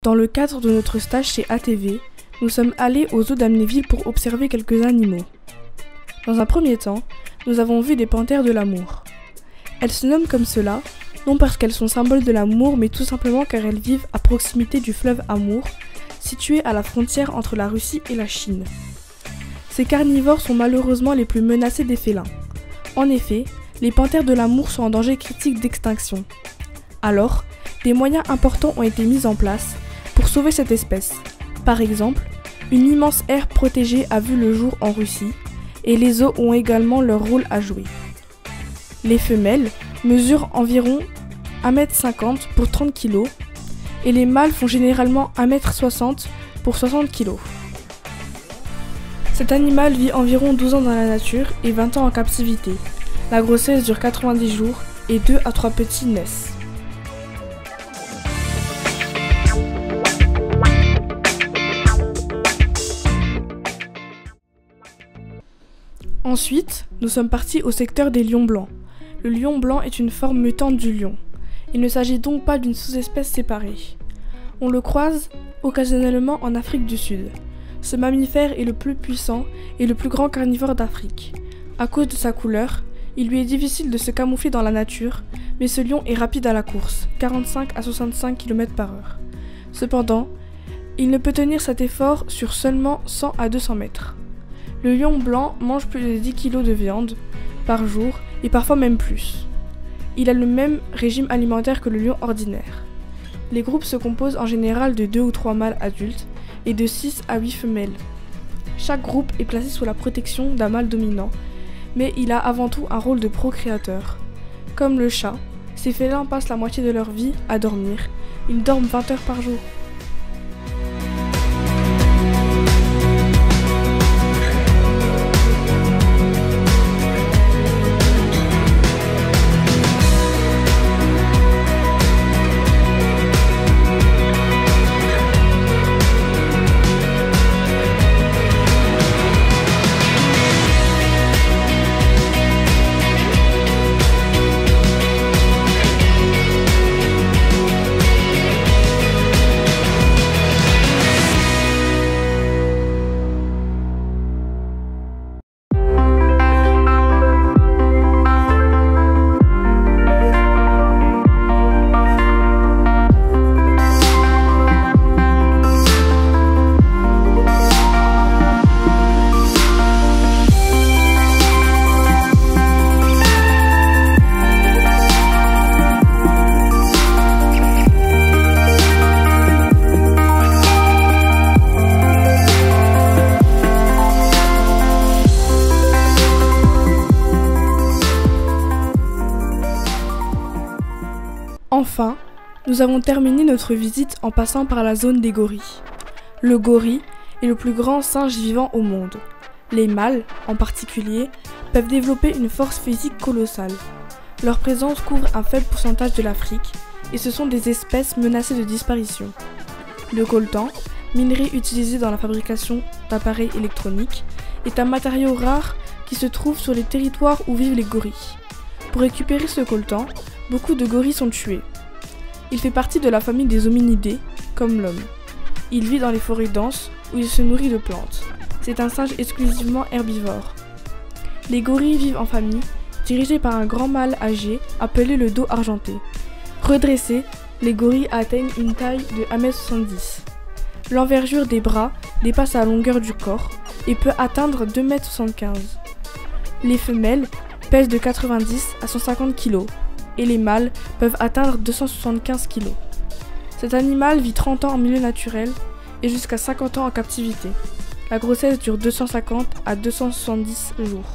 Dans le cadre de notre stage chez ATV, nous sommes allés aux eaux d'Amnéville pour observer quelques animaux. Dans un premier temps, nous avons vu des panthères de l'amour. Elles se nomment comme cela, non parce qu'elles sont symboles de l'amour, mais tout simplement car elles vivent à proximité du fleuve Amour, situé à la frontière entre la Russie et la Chine. Ces carnivores sont malheureusement les plus menacés des félins. En effet, les panthères de l'amour sont en danger critique d'extinction. Alors, des moyens importants ont été mis en place pour sauver cette espèce. Par exemple, une immense aire protégée a vu le jour en Russie, et les zoos ont également leur rôle à jouer. Les femelles mesurent environ 1,50 m pour 30 kg, et les mâles font généralement 1,60 m pour 60 kg. Cet animal vit environ 12 ans dans la nature et 20 ans en captivité. La grossesse dure 90 jours et 2 à 3 petits naissent. Ensuite, nous sommes partis au secteur des lions blancs. Le lion blanc est une forme mutante du lion. Il ne s'agit donc pas d'une sous-espèce séparée. On le croise occasionnellement en Afrique du Sud. Ce mammifère est le plus puissant et le plus grand carnivore d'Afrique. À cause de sa couleur, il lui est difficile de se camoufler dans la nature, mais ce lion est rapide à la course, 45 à 65 km/h. Cependant, il ne peut tenir cet effort sur seulement 100 à 200 mètres. Le lion blanc mange plus de 10 kg de viande par jour et parfois même plus. Il a le même régime alimentaire que le lion ordinaire. Les groupes se composent en général de 2 ou 3 mâles adultes et de 6 à 8 femelles. Chaque groupe est placé sous la protection d'un mâle dominant, mais il a avant tout un rôle de procréateur. Comme le chat, ces félins passent la moitié de leur vie à dormir. Ils dorment 20 heures par jour. Enfin, nous avons terminé notre visite en passant par la zone des gorilles. Le gorille est le plus grand singe vivant au monde. Les mâles, en particulier, peuvent développer une force physique colossale. Leur présence couvre un faible pourcentage de l'Afrique et ce sont des espèces menacées de disparition. Le coltan, minerai utilisé dans la fabrication d'appareils électroniques, est un matériau rare qui se trouve sur les territoires où vivent les gorilles. Pour récupérer ce coltan, beaucoup de gorilles sont tués. Il fait partie de la famille des hominidés, comme l'homme. Il vit dans les forêts denses où il se nourrit de plantes. C'est un singe exclusivement herbivore. Les gorilles vivent en famille, dirigés par un grand mâle âgé appelé le dos argenté. Redressés, les gorilles atteignent une taille de 1,70 m. L'envergure des bras dépasse la longueur du corps et peut atteindre 2,75 m. Les femelles pèsent de 90 à 150 kg et les mâles peuvent atteindre 275 kg. Cet animal vit 30 ans en milieu naturel et jusqu'à 50 ans en captivité. La grossesse dure 250 à 270 jours.